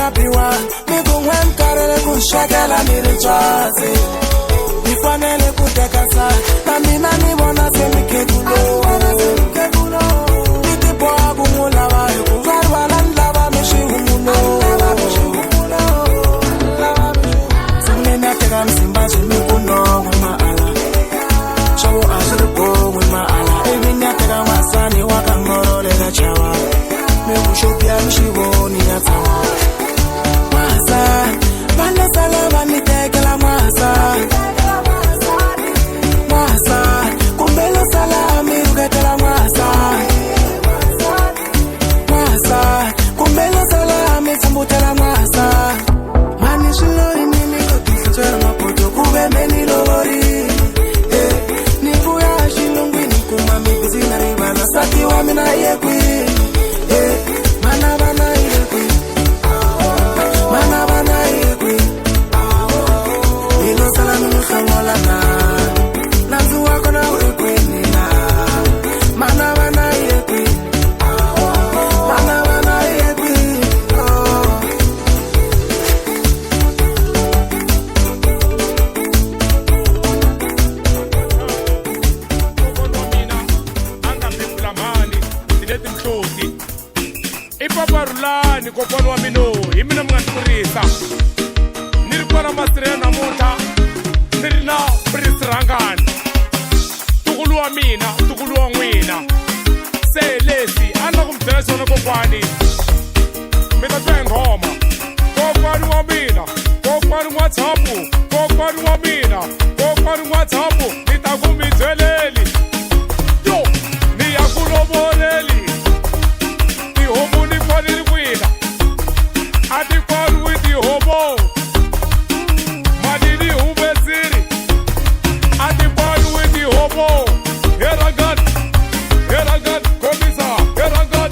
happy one. Me go when karele ku shakela mi richazi. Mi fanele ku teka sa. Na mina ni bona se mi kegulo. Mi tipo agu mula wa ku garwa lava mi shi humulo. Sumena teka msimba shi mi kuno wima ala. Shawo ashiriko wima ala. Ebi nyateka masani wakangoro lega chawa. Me kushopia mshiboni yatawa. Masa, bana sala bani tekela masa. Masa, kumbelo sala amirugetela masa. Masa, kumbelo sala amifambutela masa. Mani shilo inini kotisitwela mapoto kube meni lori. Nibuya shilungwini kumami kuzina ribala sati wa mina yekwi. Ipaparulani kokwana wa mino hi mina mi nga ni kurisa ni ri kona masirhe namuntlha ni ri na Prince Rangani tukulu wa mina tukulu wa n'wina se leswi a ni la ku mi byela xona kokwani mi ta twa hi nghoma kokwani wa mina kokwani n'watshapu kokwani wa mina kokwani n'watshapu ni ta ku mi byeleli yo ni ya ku lovoleli with the hobo, Madidi Ubeziri, and the ball with the hobo. Here I got, Komisa, here I got.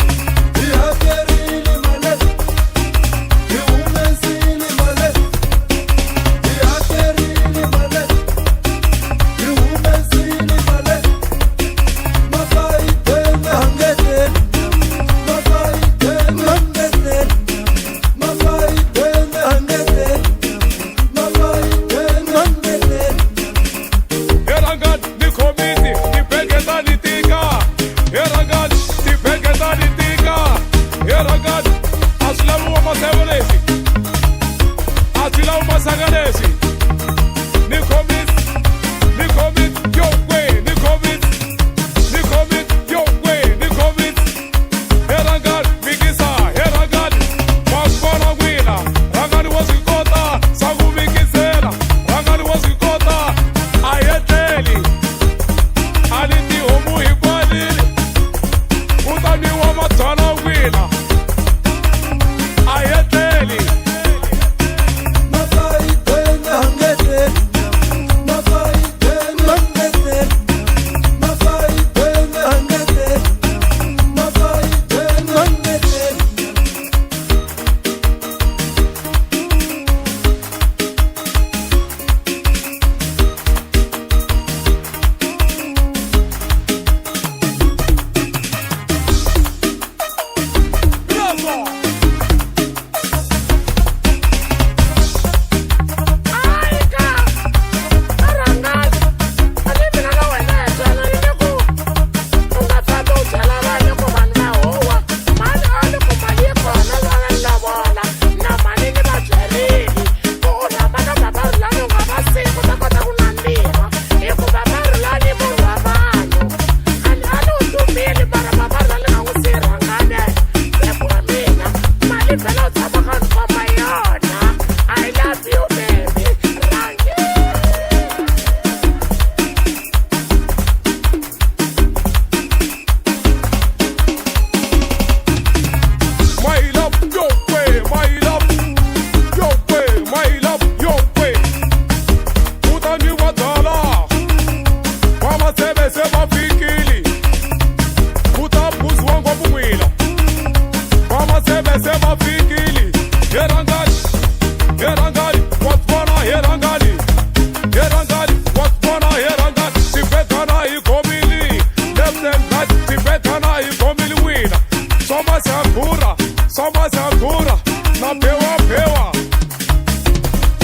phewa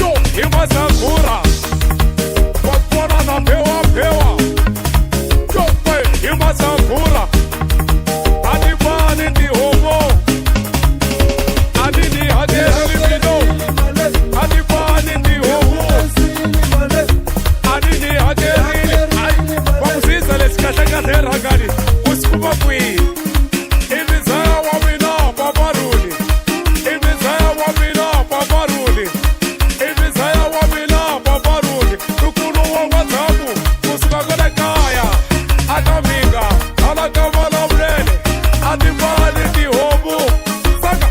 yo himasakura wakona na phewa yo himasakura adibani tihomo adini haderimino adibani tihomo adini haderini wakusisa lesikahlangaterhangani kusikuma kwini ibizaya wamina babaruli ibizaya wamina babaruli ibizaya wamina babaruli tukulu wa watamu kusuka kona kaya ataminga alakavana mrele adibali tihomu saka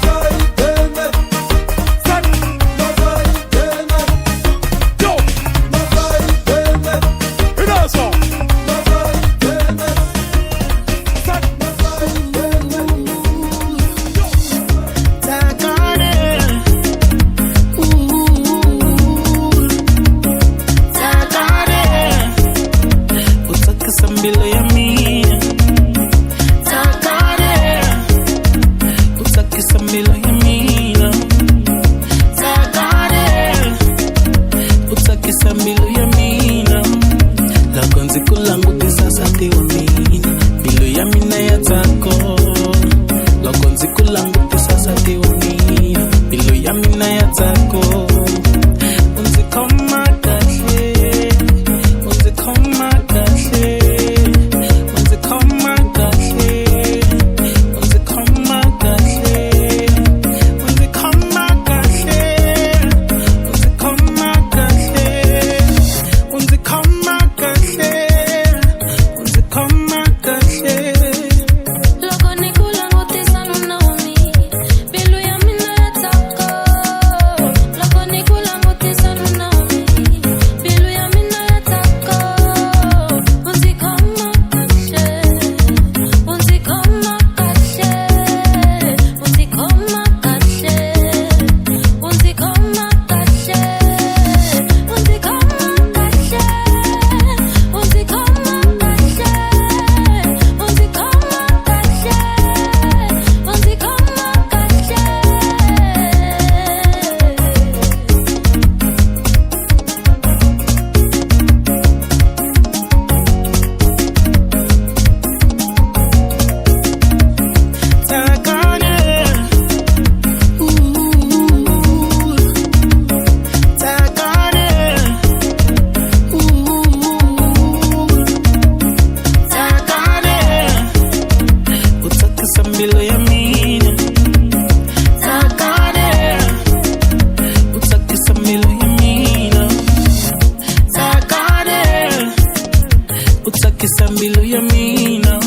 saka yo inaso Sambilo ya mina Takare Utaki sambilo ya mina Takare Utaki sambilo ya mina Lakonzi kulangu tisasati wa mina Bilo ya mina ya tako Lakonzi kulangu tisasati wa mina Bilo ya mina ya tako Unzi koma kashe Unzi koma kashe Sambilo ya mina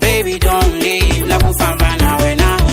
Baby, don't leave, la kufamba na wena.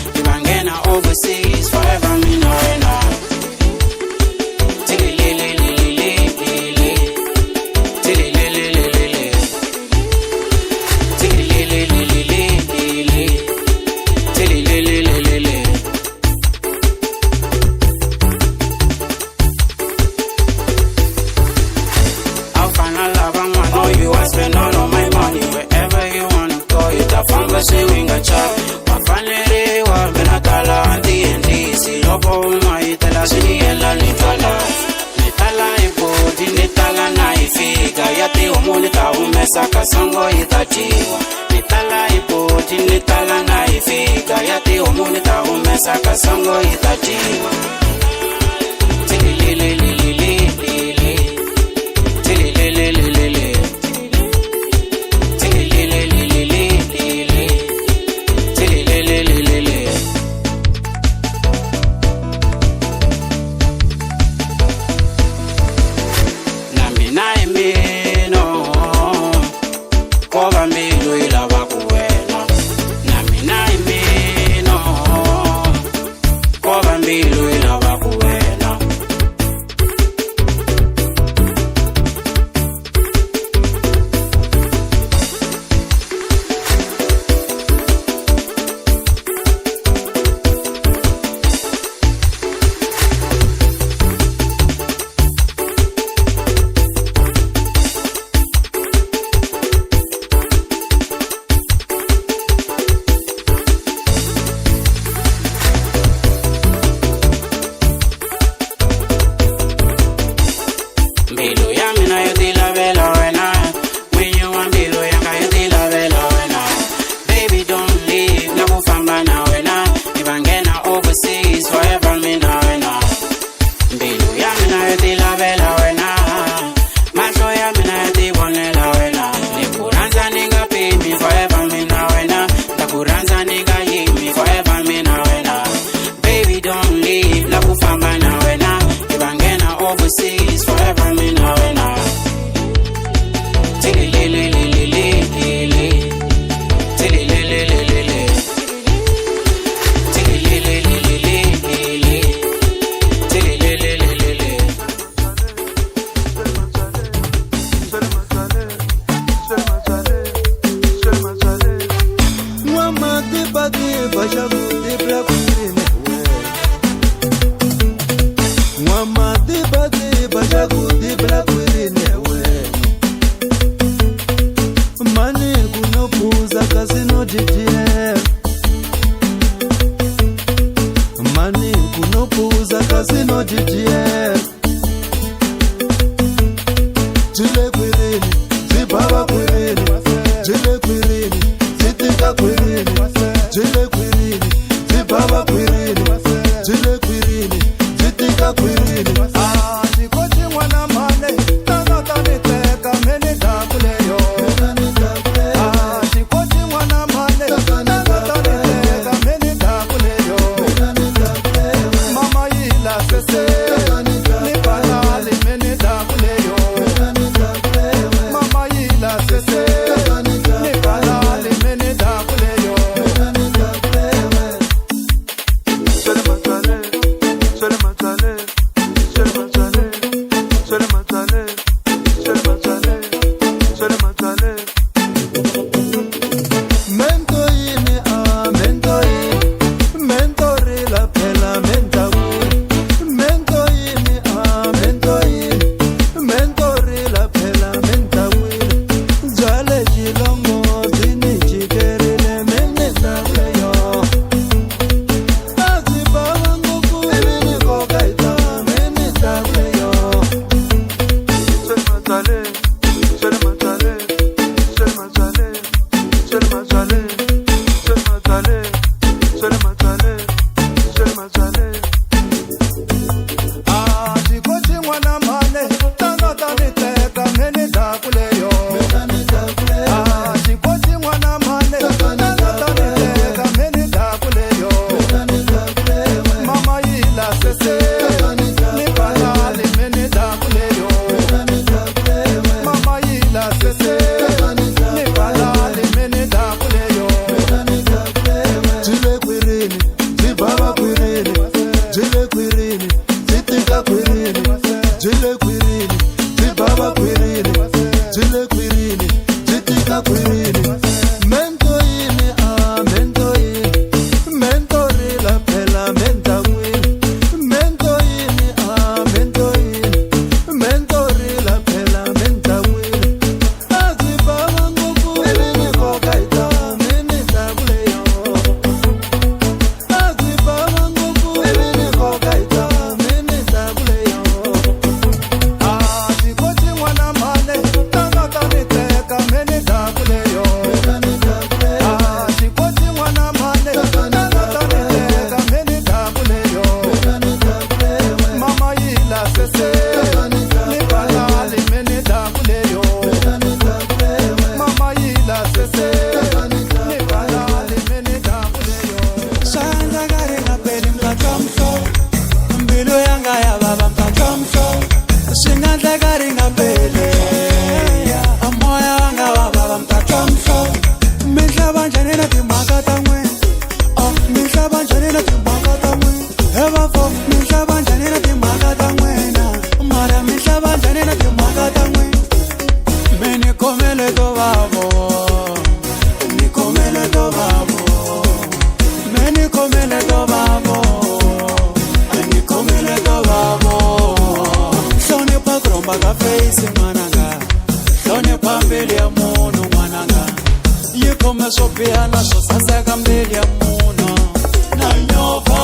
maitela siniela nitala ibodi nitala naifika yati umuni taumesa kasongo itachiwa nitala ibodi nitala naifika yati umuni taumesa kasongo itachiwa Mama ila sese mtatomso mbilu yanga ya baba mtatomso singandleka ringapheli amoya wanga wa baba mtatomso mihlaba njani na timhaka ta n'wina mihlaba njani na timhaka ta n'wina evafo mihlaba njani na timhaka ta n'wina mara mihlaba njani na timhaka ta n'wina mini khomele to vavo ni khomele to vavo mini khomele to vavo ni khomele to vavo hlonipha kuromba ka face n'wananga hlonipha mbili ya munhu n'wananga yi khome swo biha na swo saseka mbili ya munhu na nyova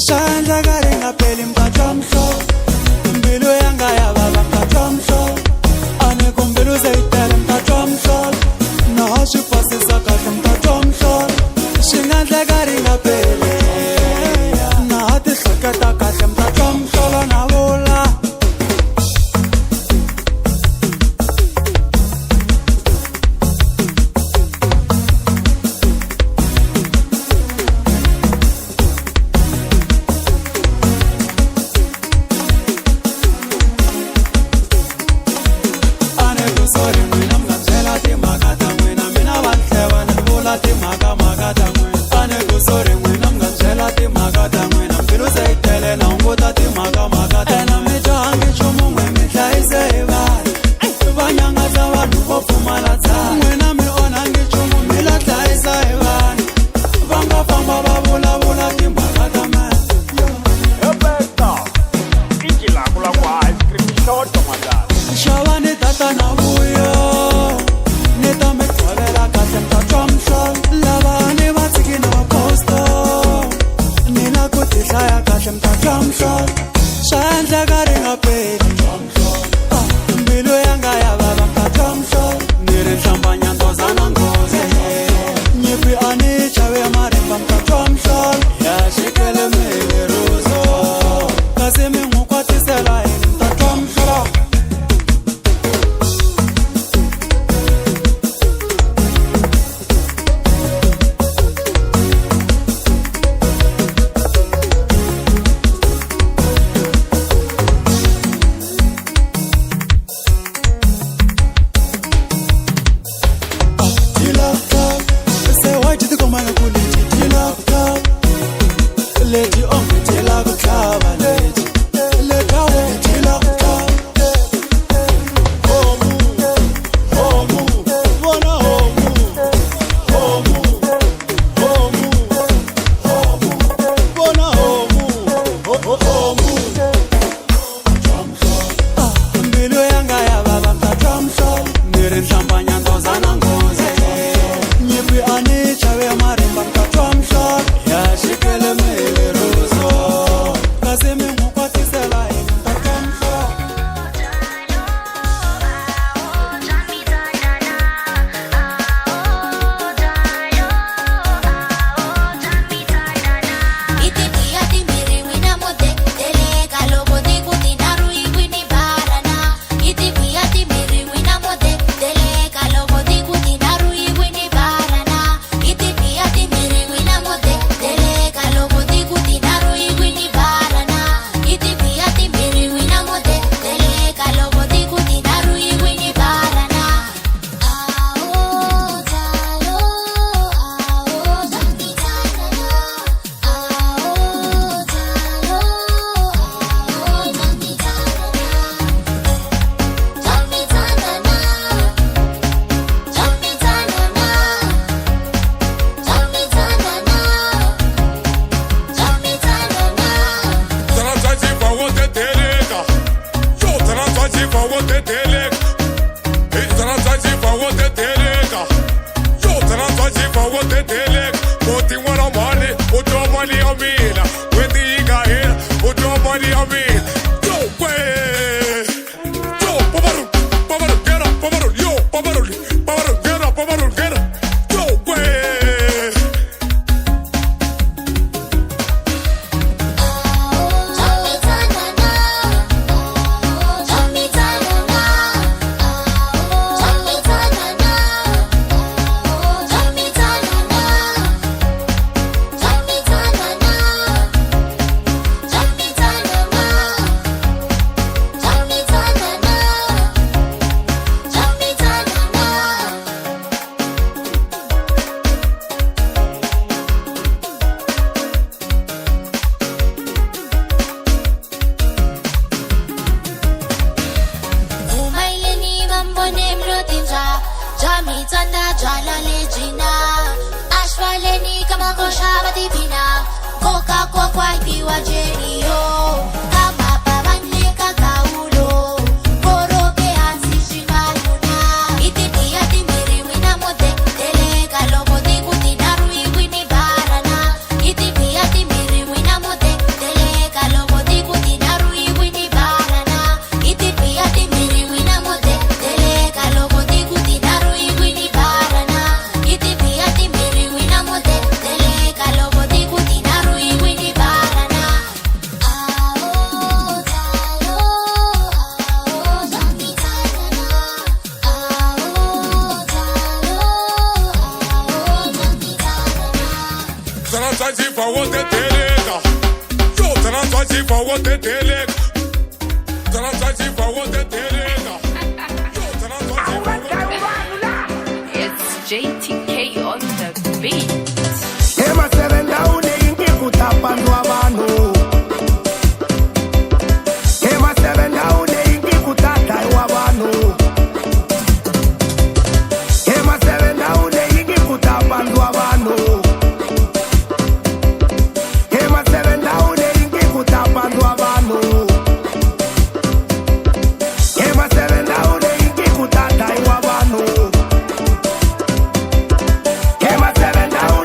swa endleka ri nga pheli mkatswamhlo mbilu yanga ya vava mkatswamhlo ani kumbilu se yi tele mkatswamhlo naho swi pasisa kahle mkatswamhlo swi nga endleka ri nga pheli naho ti hleketa kahle mkatswamhlo na vula jala lejina ashwaleni kama koshabati pina koka kwa kwa kiwa jenio kama babanye kakaulo koroke hansi shimaluna ititia timiri wina mote tele kalobo dikuti naru iwini barana ititia timiri wina mote tele kalobo dikuti naru iwini barana ititia timiri wina mote tele kalobo dikuti naru iwini barana ititia timiri wina mote tele kalobo dikuti naru iwini barana ao talo ao zangi tanana ao talo ao zangi tanana Tana twaji fa wote telega. Yo tana twaji fa wote telega. Tana twaji fa wote telega. Yo tana twaji fa wote. It's JTK on the beat. Ema seven down ingi kutapandwa bano. Ema seven down ingi kutataiwa bano. Ema seven down ingi kutapandwa bano. Ema seven down ingi kutapandwa bano. Ema seven down ingi kutataiwa bano. Ema seven down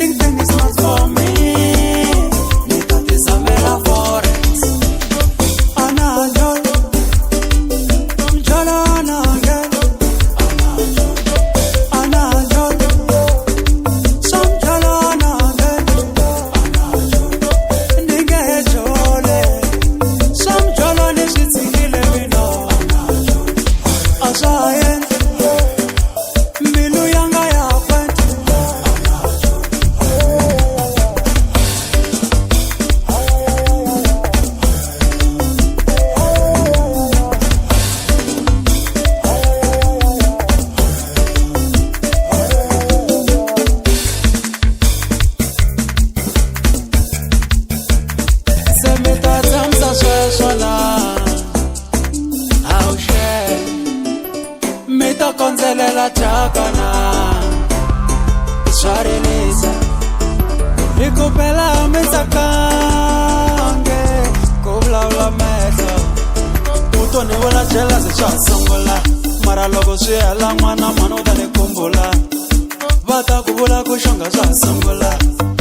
dating thing is not for me. Nitatizamela forex. Ananjol, njolo anangel. Ananjol, somjolo anangel. Ningejole, somjolo nisitsikile mina. Asayen, mbilu yanga yakwenta. Semitatamsa sweswala awushe mitakonzelela jakana swarilisa ikupela mitsakange kuvulavula mehlo utoniwela jela se swa sungula mara loko swi hela n'wana u ta ni kumbula va ta ku vula ku xonga swa sungula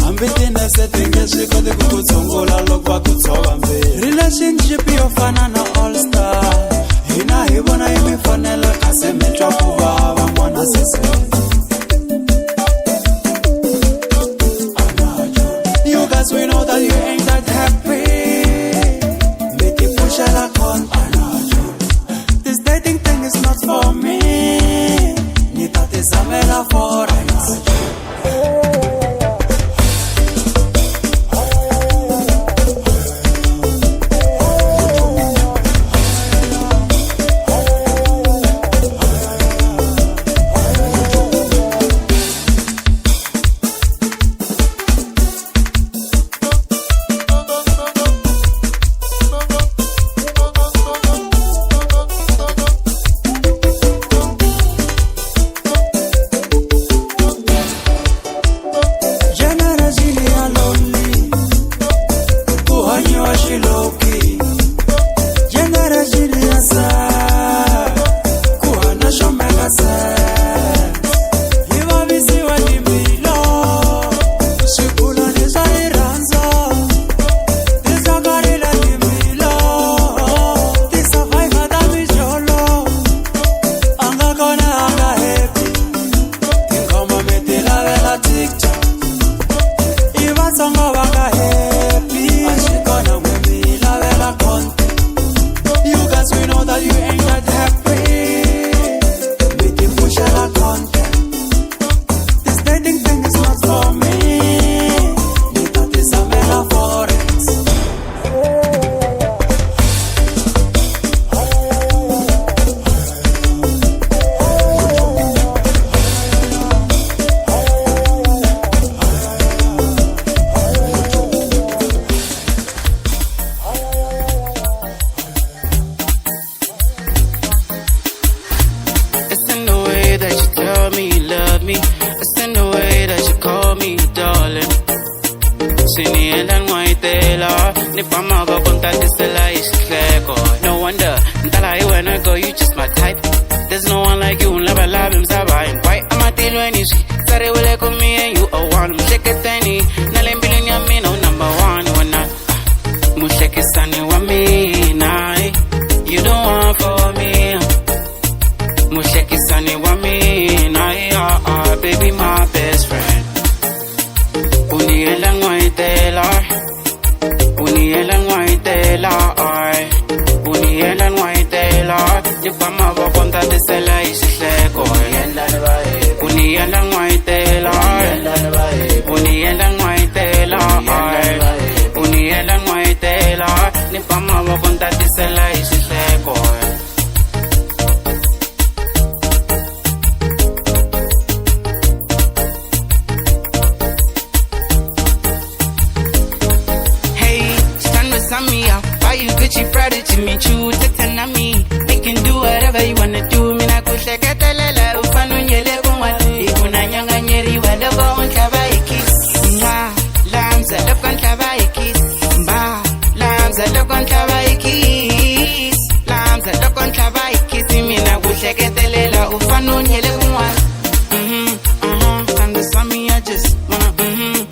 hambi tinese ti nge swi koti ku ku tshungula loko va ku tshova mbili relationship yo fana na all star hina hi vona yi mi fanela kasi mi twa ku vava n'wana sese you guys we know that you ain't that happy mi ti pushela konta this dating thing is not for me nitatizamela forex. No wonder, when I go, you just my type. There's no one like you, never love him, Sabai. Why am I dealing when you see? Sorry, will I come me and you are one. Shake it, Danny. Nalim billion, ya me, no number one. When I Mushake is sunny, wa me, nai. You don't want for me. Mushake is sunny, wa me, nai. Baby, my best friend. Uni elang wai telar. Uni elang wai telar. Uni elang wai telar. Ni pama wa konta de sela isihleko. Uni elang wai telar. Uni elang wai telar. Uni elang wai telar. Ni pama wa konta de sela isihleko. Why you Gucci Prada to me? You tell me, they can do whatever you wanna do. Me na kusheka talela, ufanu nyele kumwati. Ikuna nyanga nyeri wada go on kabaikis. Mba, lamza lokon kabaikis. Mba, lamza lokon kabaikis. Lamza lokon kabaikis. Me na kusheka talela, ufanu nyele kumwati. Kanda sami I just wanna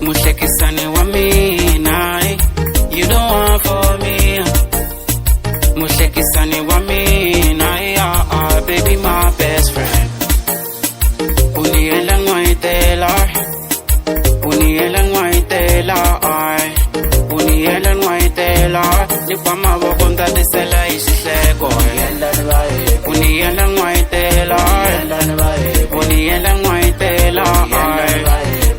Muhlekisani wa mina, you don't want for me. Muhlekisani wa mina, baby my best friend. Uniela ngwaitela, uniela ngwaitela, uniela ngwaitela. Nipama wakonda tisela isihleko. Uniela ngwaitela, uniela ngwaitela,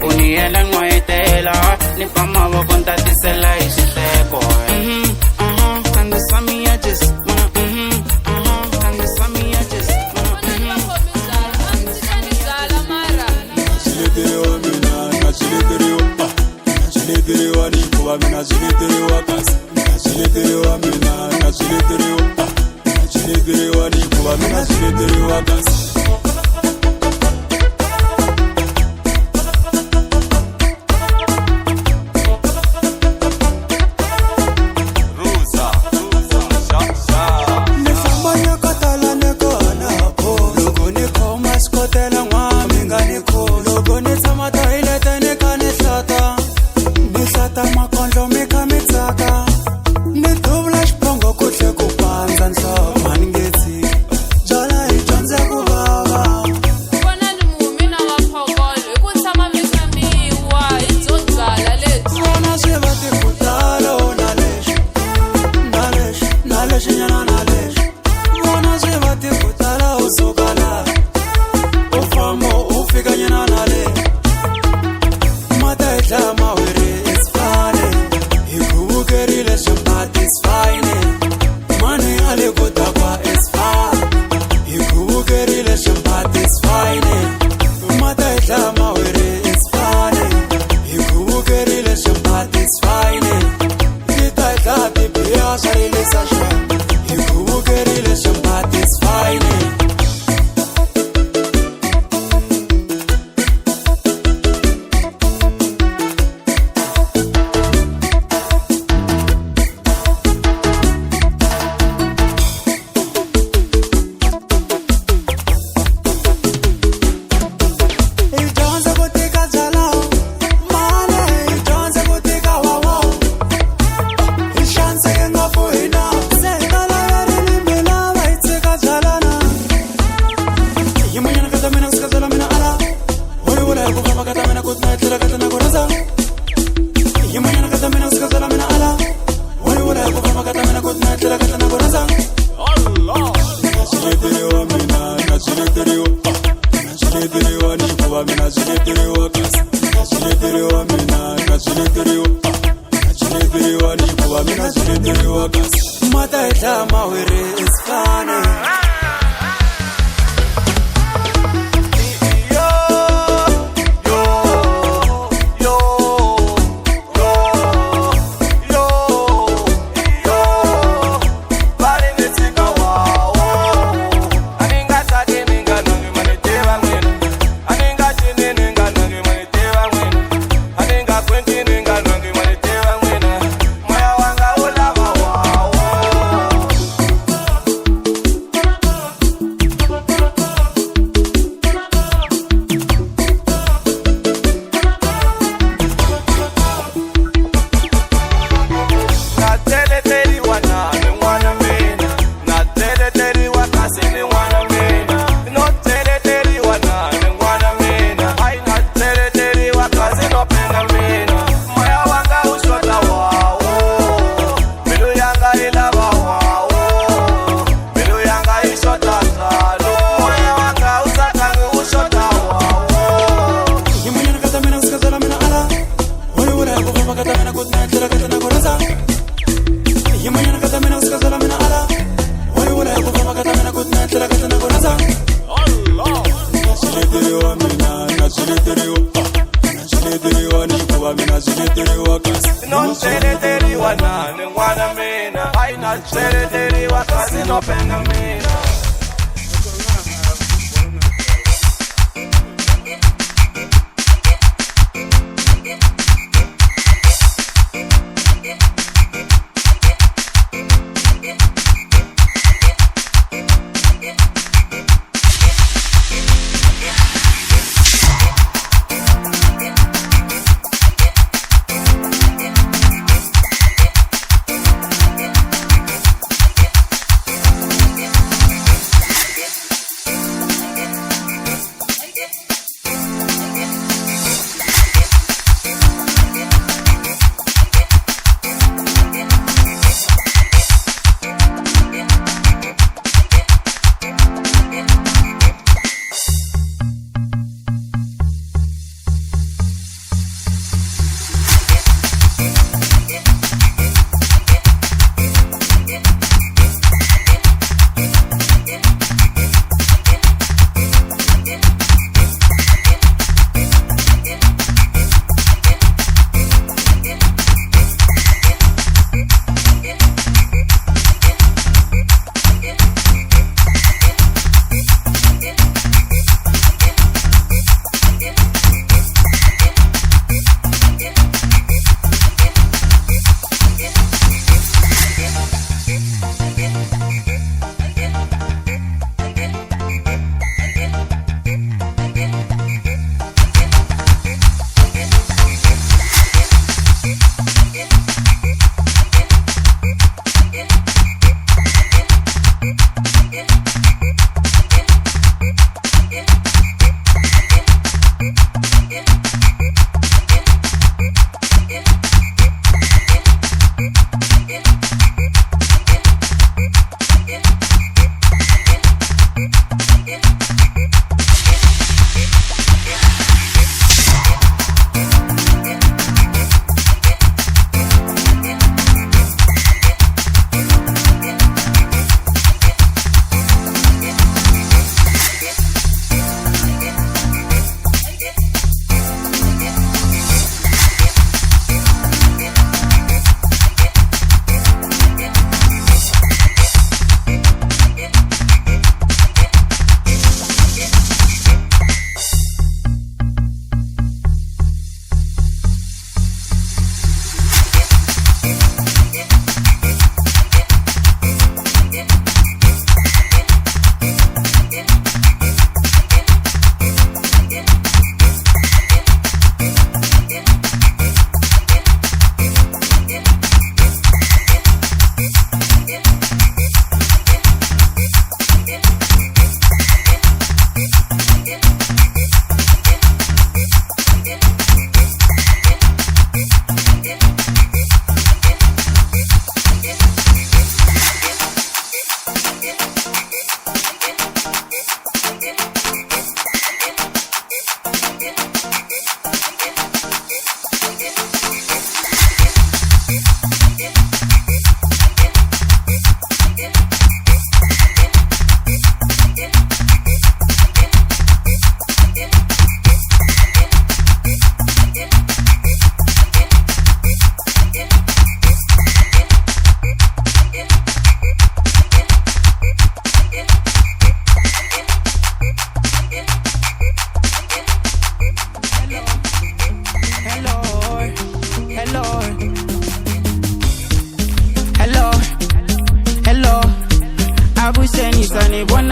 uniela ngwaitela. Nipama wakonda tisela isihleko. Kanda sami I just wanna kanda sami I just wanna Nachileterewa nikuwa mina nachileterewa kasi nachileterewa mina nachileterewa nikuwa mina nachileterewa kasi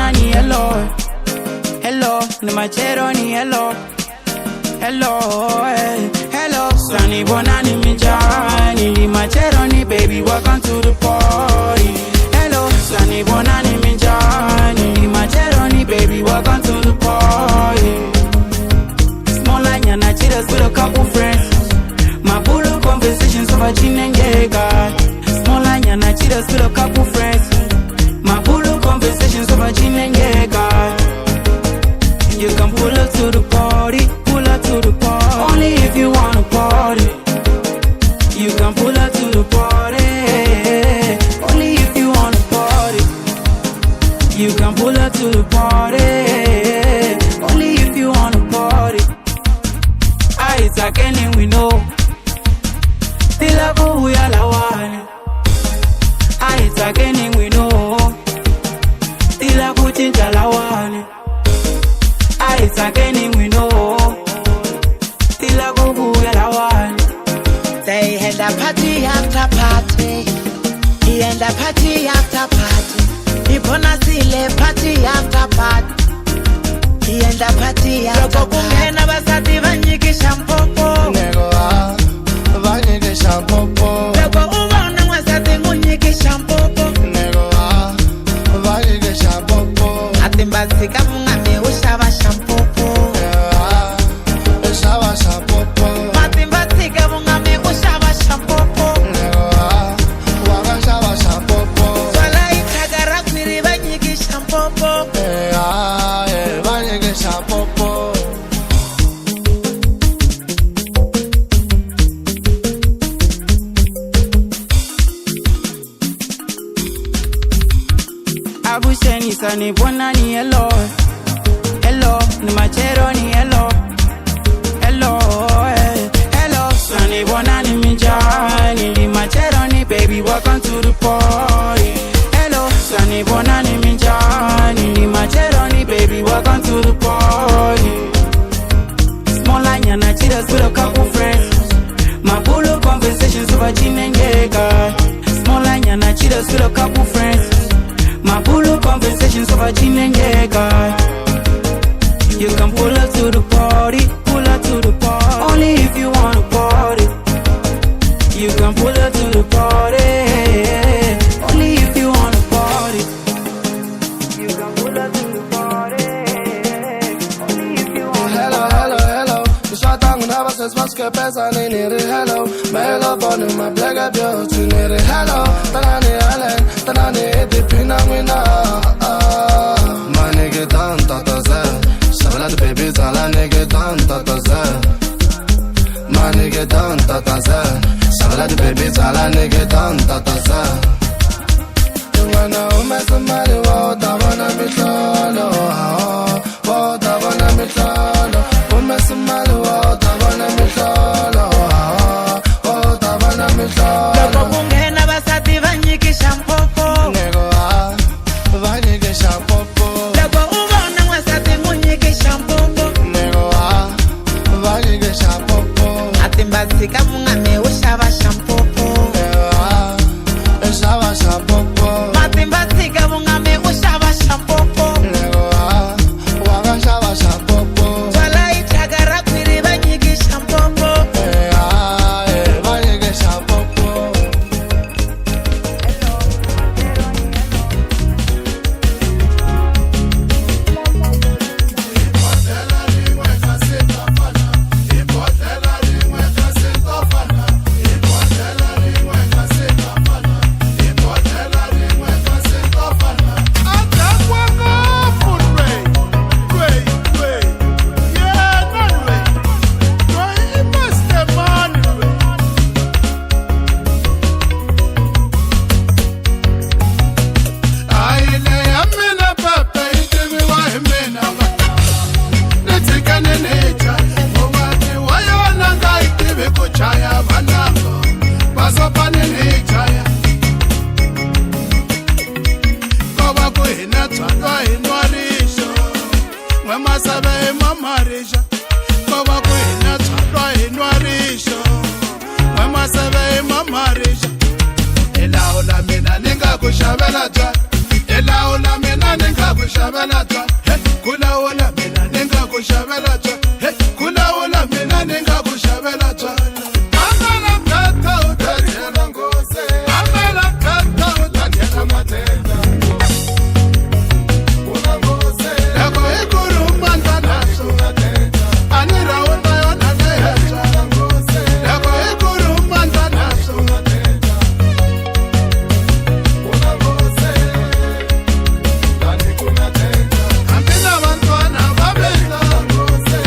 bonani hello. Hello, ni machero ni hello. Hello, hello. Sunny bonani mijani, ni machero ni baby, welcome to the party. Hello, sunny bonani mijani, ni machero ni baby, welcome to the party. Small line and I cheat us with a couple friends. My bulu conversations over gin and Jaeger. Small line and I cheat us with a couple friends. My bulu conversations over gin and Jaeger. You can pull up to the party, pull up to the party. Only if you wanna party. You can pull up to the party. Only if you wanna party. You can pull up to the party. Only if you wanna party. It's like any we know. Tila ko huya lawani. It's like any we know. Tila ko chincha lawani. It's like any we know. Tila ko huya lawani. They had a party after party. He had a party after party. He gonna see a party after party. He had a party after party. Kungena basati vanyikisha mpopo. Nego vanyikisha mpopo. Loko ubona wasati ngunyikisha mpopo. Nego vanyikisha mpopo. Atimbasika mungame ushaba shampopo. Ushaba shampopo. Atimbasika mungame ushaba shampopo. Nego wakashaba shampopo. Swala itagara kwiri vanyikisha mpopo. Vanyikisha mpopo. Abusheni sani bonani hello. Hello, ni machero ni hello. Hello, hello. Sunny bonani mijani, ni machero ni baby, welcome to the party. Hello, sunny bonani mijani, ni machero ni baby, welcome to the party. Small line and I cheat us with a couple friends. My bulu conversations over gin and Jaeger. Small line and I cheat us with a couple friends. My bulu conversations over gin and Jaeger. You can pull up to the party, pull up to the party. Only if you wanna party. You can pull up to the party. Only if you wanna party. You can pull up to the party. Only if you wanna Hello, hello, hello. Nishatangu na bases maske pesa nini hello. Melo bonu ma blega beauty nini hello. Tanani Allen, tanani Edipina wina. Manige dan tataze. Shabla de baby zala nige dan tataze. Manige dan tataze. Shabla de baby zala nige dan tataze. Wana umesumali wa tabana mitolo. Wa tabana mitolo. Umesumali wa tabana mitolo. Wa tabana mitolo. Loko kungena basati vanyikisha mpopo. Nego vanyikisha mpopo. Loko ubona wasati ngunyikisha mpopo. Nego vanyikisha mpopo. Atimbasika mungame ushaba shampopo. Ushaba shampopo. Atimbasika mungame ushaba shampopo. Nego wakashaba shampopo. Swala itagara kwiri vanyikisha mpopo. Vanyikisha mpopo. Ela ola mina ninga kushabela jwa. Ela ola mina mina ningakushavela twa kulawula mina ningakushavela twa kulawula mina ningakushavela twa ambala mtata utanyela ngose ambala mtata utanyela matenda una ngose yako ikuru manda naso matenda anira unayona nehecha ngose yako ikuru manda naso matenda una ngose nani kuna tenda ambina bantwana babenda ngose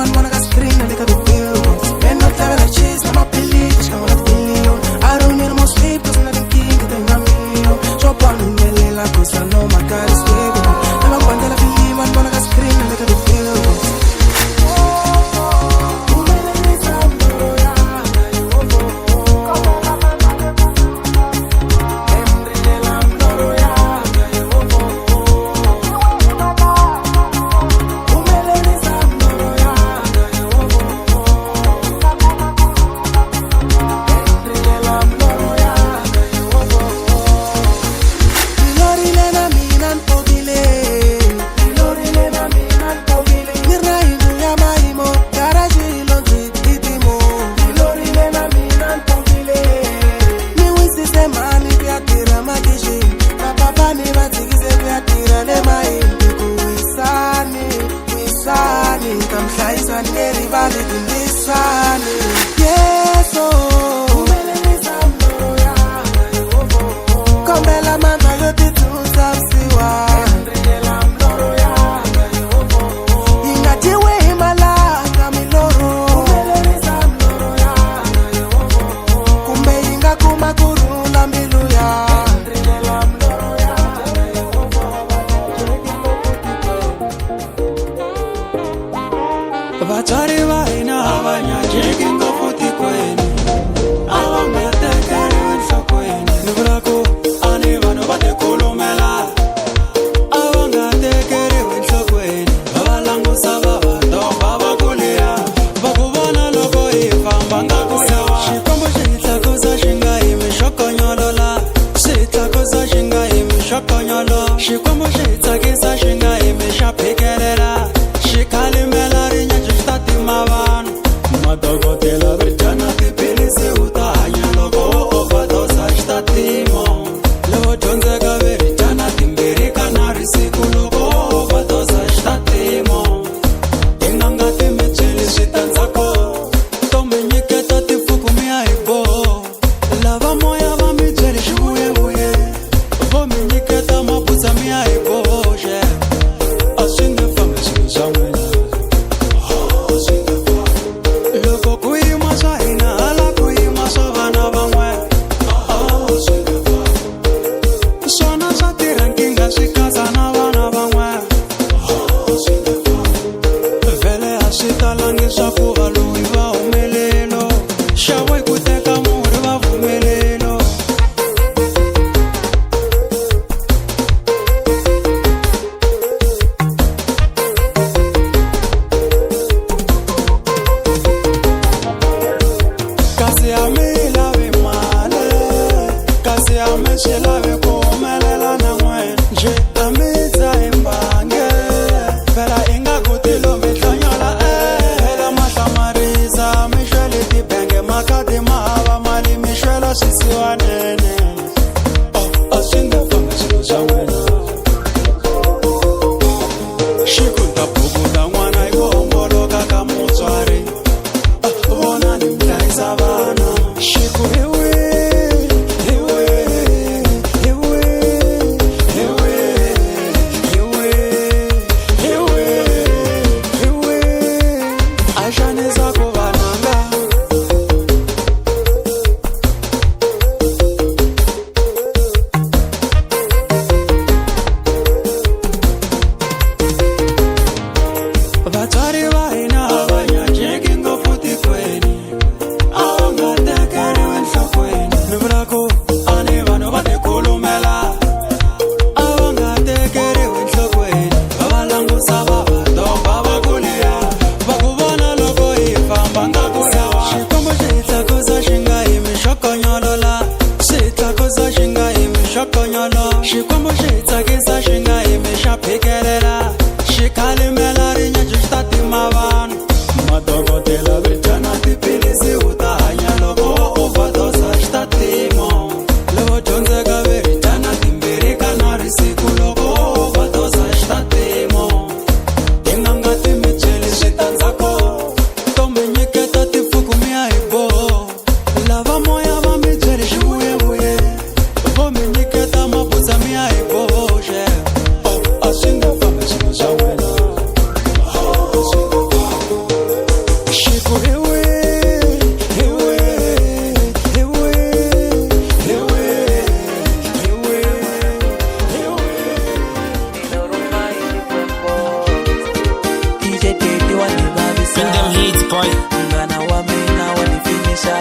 vanhu vona ka screen le ka ti-billboards. Men no tlhavela cheese na maphilisi xikan'we na ti-billion. I don't need more sleep cause na tinkinga ti nga million. Swo pano humelela cause I know my God is with me. Lava kwandela filimi vanhu vona ka screen le ka ti-billboards. hits, boy. Mngana wa mina wanifinisha.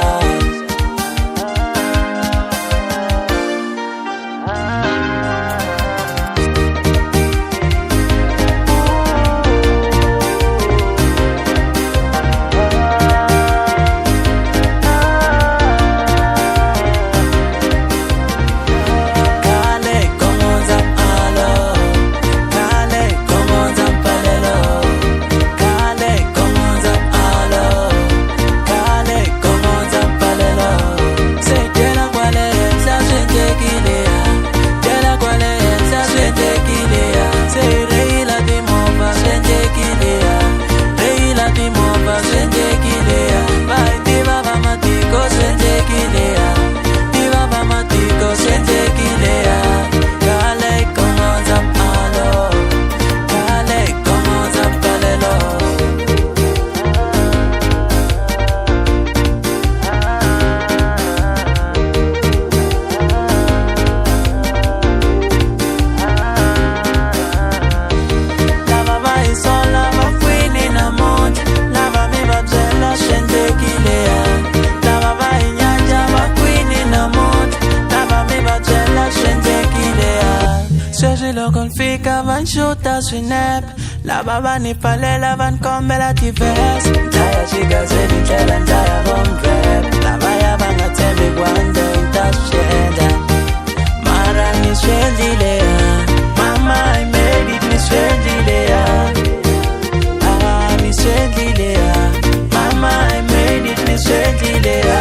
Confika van shoota swinep lava vanipalela vankombela tivers ntaya xigazeni tlela ntaya vomrep lavaya va nga tshembi kwande ta swiendla mara ni swiendlileya mama I made it ni swiendlileya ni swiendlileya mama I made it ni swiendlileya.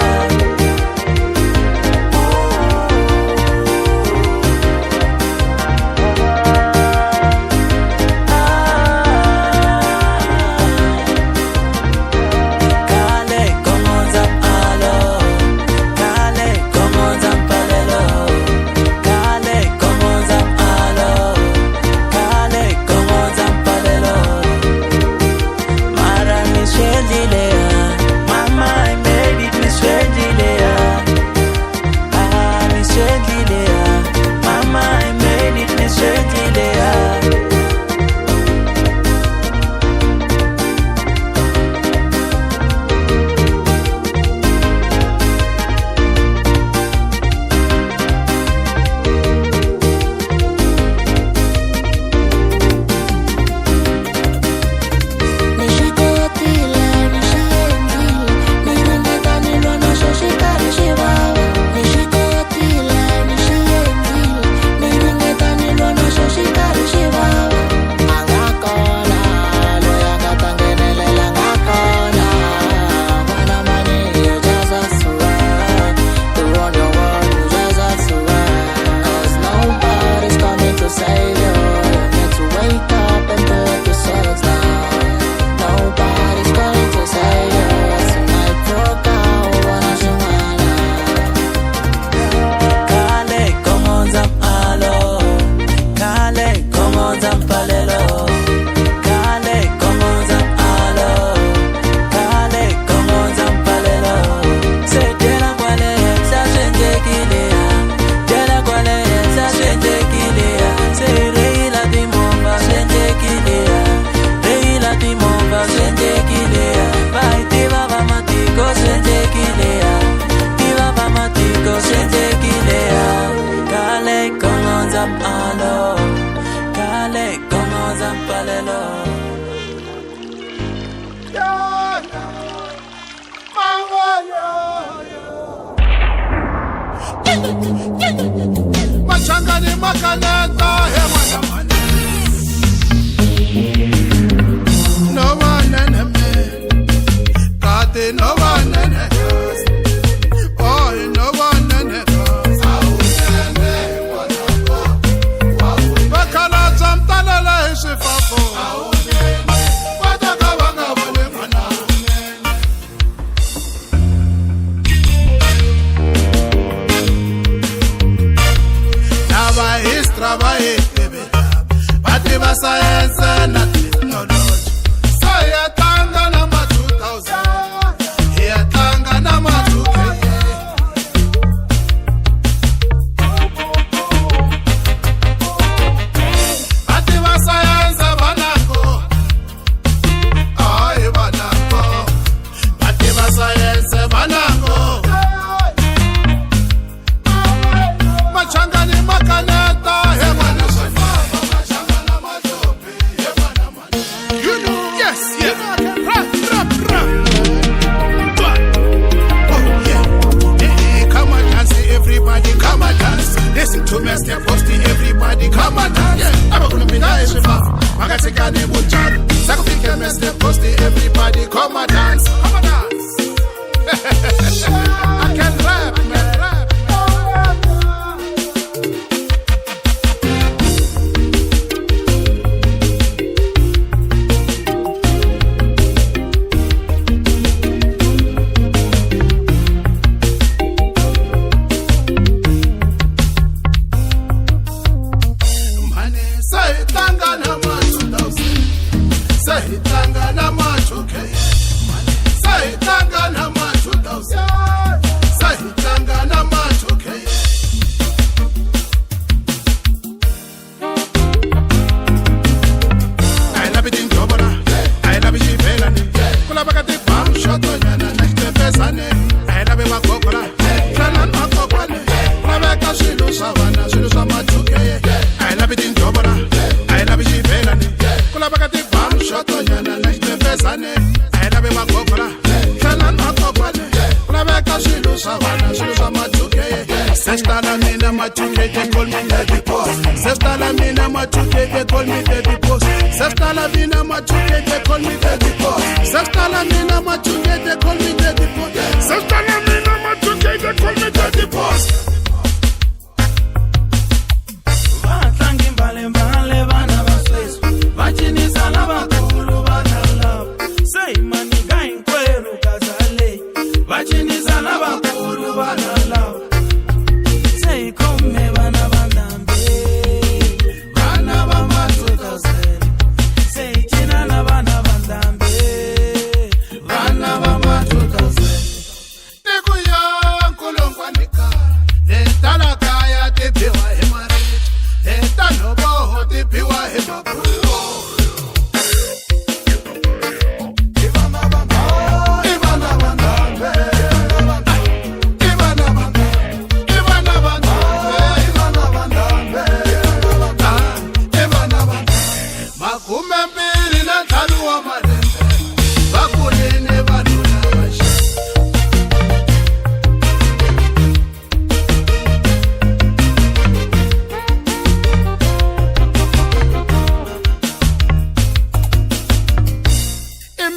Machangani makaleta he mwana mwana. No one me, kate no one us. Oh, no one us. Aunene wanako, wakala chamtala la ishifafo. Aunene, wataka wanga wale mwana. Trabaje, bebé. sikani bunjalo sakufike Mr. Posty, everybody come and dance, come and dance. I can rap, man, rap.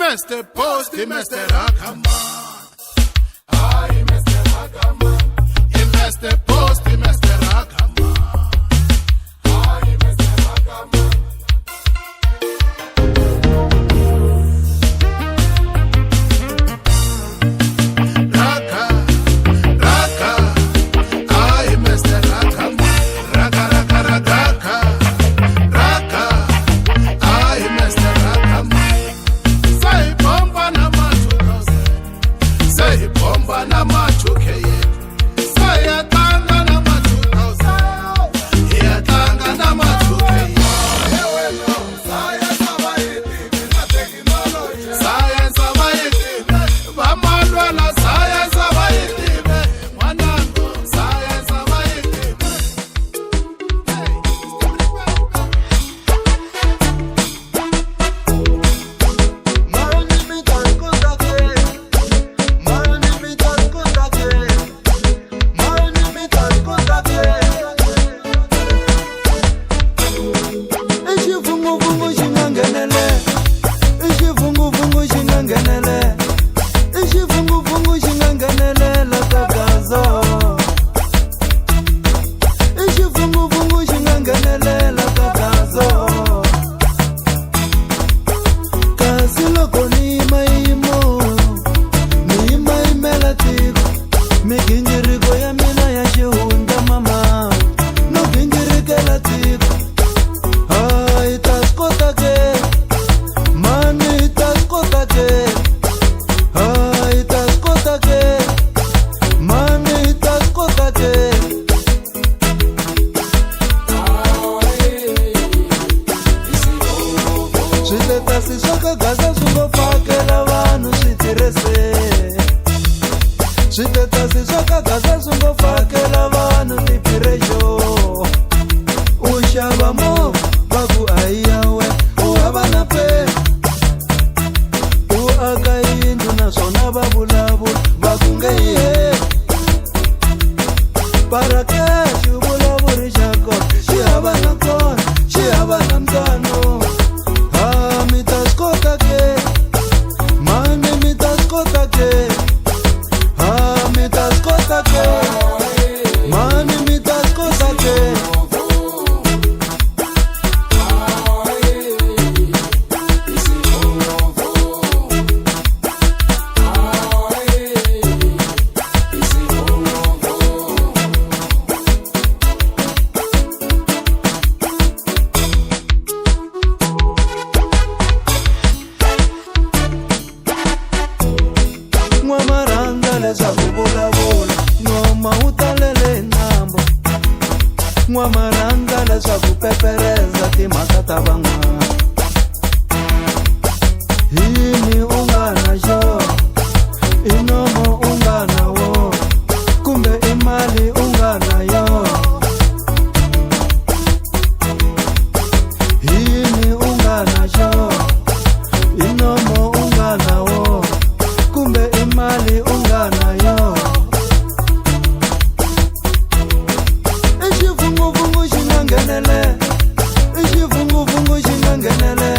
Mr. Posty, Mr. Rakaman. Aye, Mr. Rakaman. Mr. Posty, Mr. Rakaman. Aye, Mr. Rakaman. Raka, Raka. Aye, Mr. Rakaman. Raka, Raka, Raka. Raka. Aye, Mr. Rakaman. Say bomba na machuke ye. Say atanga na machuke. Atanga na machuke ye. Science abayiti. Bamalwa na science abayiti. Mwanangu science abayiti. leswaku vulavula noma u talele nambo n'wama rhandza leswaku pepereza timhaka ta van'wana yini u nga na xona i nomo u nga na wona kumbe i mali u nga na yona yini u nga na xona i nomo u nga na wona kumbe i mali u nga na yona i xivunguvungu xi nga nghenele i xivunguvungu xi nga nghenele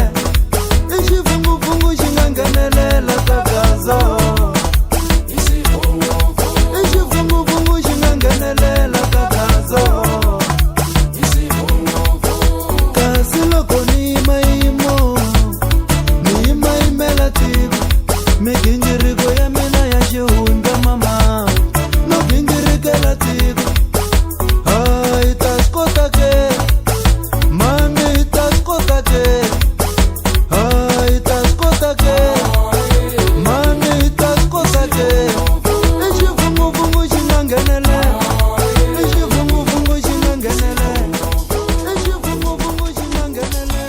i xivunguvungu xi nga nghenelela ka gaza i xivunguvungu xi nga nghenelela ka gaza kasi loko ni yimayimela tiko migingiriko ya mina ya xihundla mama no gingirikela tiko hayi ta swi kota ke mami ta swi kota ke hayi ta swi kota ke mami ta swi kota ke i xivunguvungu xi nga nghenele i xivunguvungu xi nga nghenele i xivunguvungu xi nga nghenele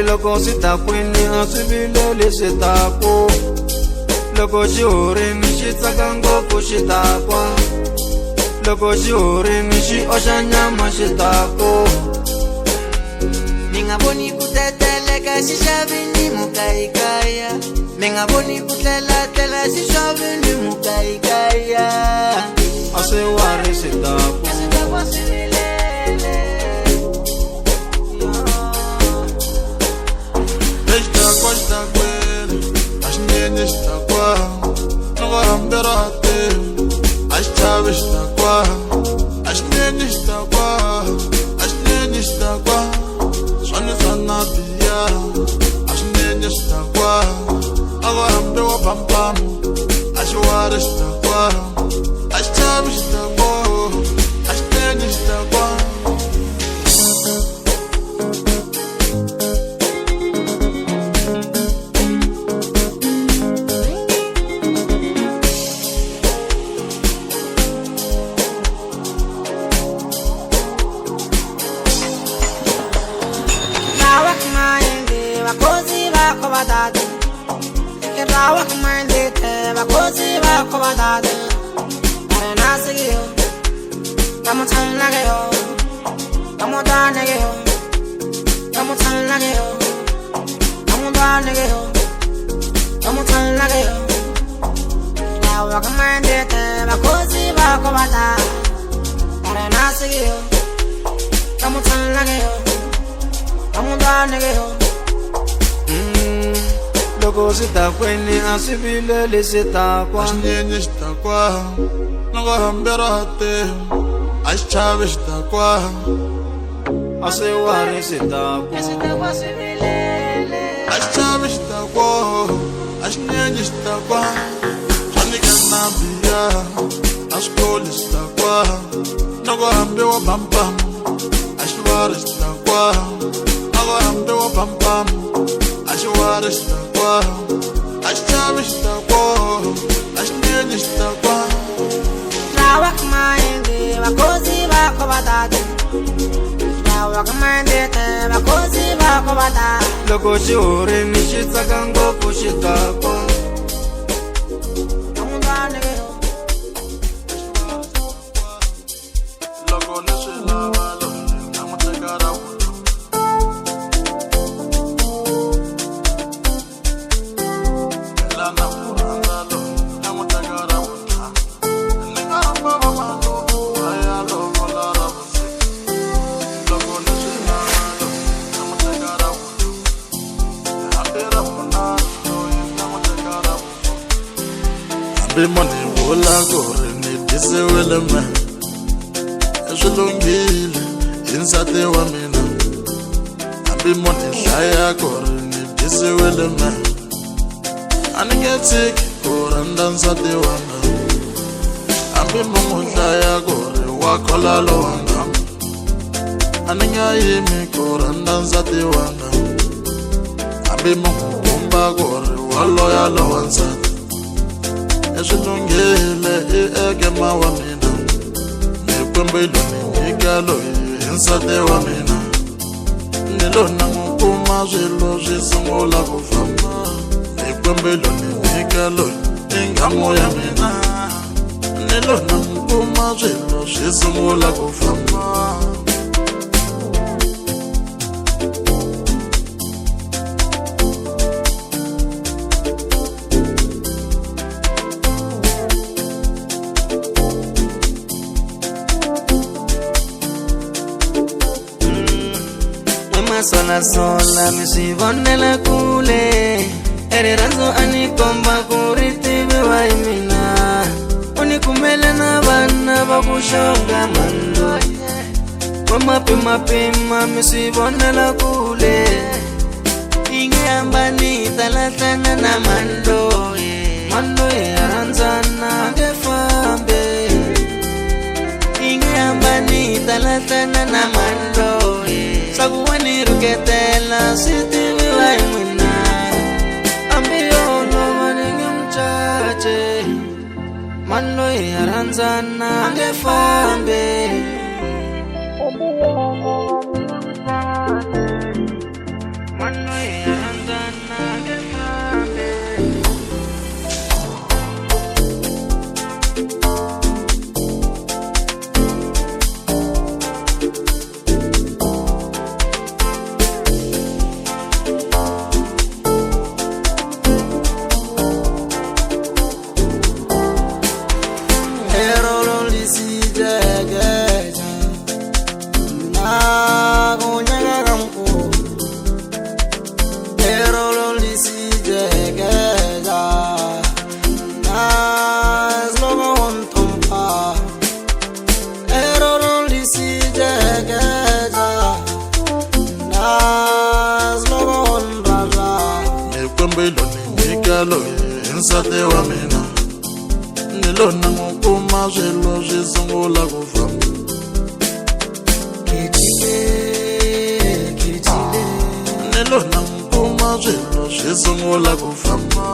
loko si ta kwini a swi vileli swi ta ku loko xi horini xi tsaka ngopfu xi ta kwa loko xi horini xi oxa nyama xi ta ku mi nga voni ku teteleka xi xavini mukayikaya mi nga voni ku tlelatlela xi xavini mukayikaya a swi wari swi ta ku loko swi ta kwini a swi vileli swi ta kwa xinyenye xi ta kwa loko hambi ra te a xi chavi xi ta kwa a swi wari swi ta kwa a xi chavi xi ta kwa a xinyenye nistakwa Sonikanabia Askolistaqwa Nago hambe wa bam bam Ashwaristaqwa Nago hambe wa bam bam Ashwaristaqwa Ashtabistaqwa Ashtenistaqwa Trawak maende wakozi wako batatu Trawak maende te wakozi wako batatu Loko xiori ni xi tsaka ngopfu xi tako Loko ni swi lava loyi na n'wi teka ra vuto Phela na n'wi rhandza loyi na n'wi teka ra vuntla Ni nga rhamba va malume va ya lovola ra vusiku Loko ni swi lava loyi na n'wi teka ra vuto Hambi ra vunharhu loyi na n'wi teka ra vuto Hambi munhu vula ku ri ni disiwile me Swi lunghile hi nsati wa mina Hambi munhu hlaya ku ri ni disiwile me A ni nge tshiki ku rhandza nsati wanga Hambi munhu hlaya ku ri wa khola lowanga A ni nga yimi ku rhandza nsati wanga Hambi munhu kumba ku ri wa loya lowa nsati Swi lunghile I ekema wa mina Kwembelo ni nyika loyi hi nsati wa mina Ni lona n'wi kuma swilo swi sungula ku famba Hi kwembelo ni nyika loyi hi nghamu ya mina Ni lona n'wi kuma swilo swi sungula ku famba Sola sola mi swi vonela kule Rirhandzu a ni komba ku ri tiviwa hi mina U ni kumele na vana va ku xonga mando Wa mapimapima mi swi vonela kule Yi nge hambani ta lahlana na mando Mando ya rhandzana nge fambe Yi nge hambani ta lahlana na mando Saku wa ni ruketela swi tiviwa hi mina Hambi yolo va ni nge mucace Mano hi ya rhandzana nge fambe Mano hi ya rhandzana nge fambe Kwembelo ni nyika loyi hi nsati wa mina Ni lona n'wi kuma swilo swi sungula ku famba Ni lona n'wi kuma swilo swi sungula ku famba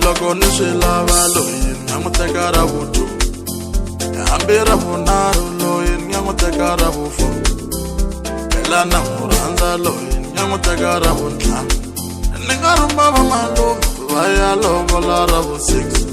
Loko ni swi lava loyi na n'wi teka ra vuto Hambi ra vunharhu loyi ni nga n'wi teka ra vufu Phela na n'wi rhandza loyi ni nga n'wi teka ra vuntlhanu Ni nga rhamba va malume va ya lovola ra vu 6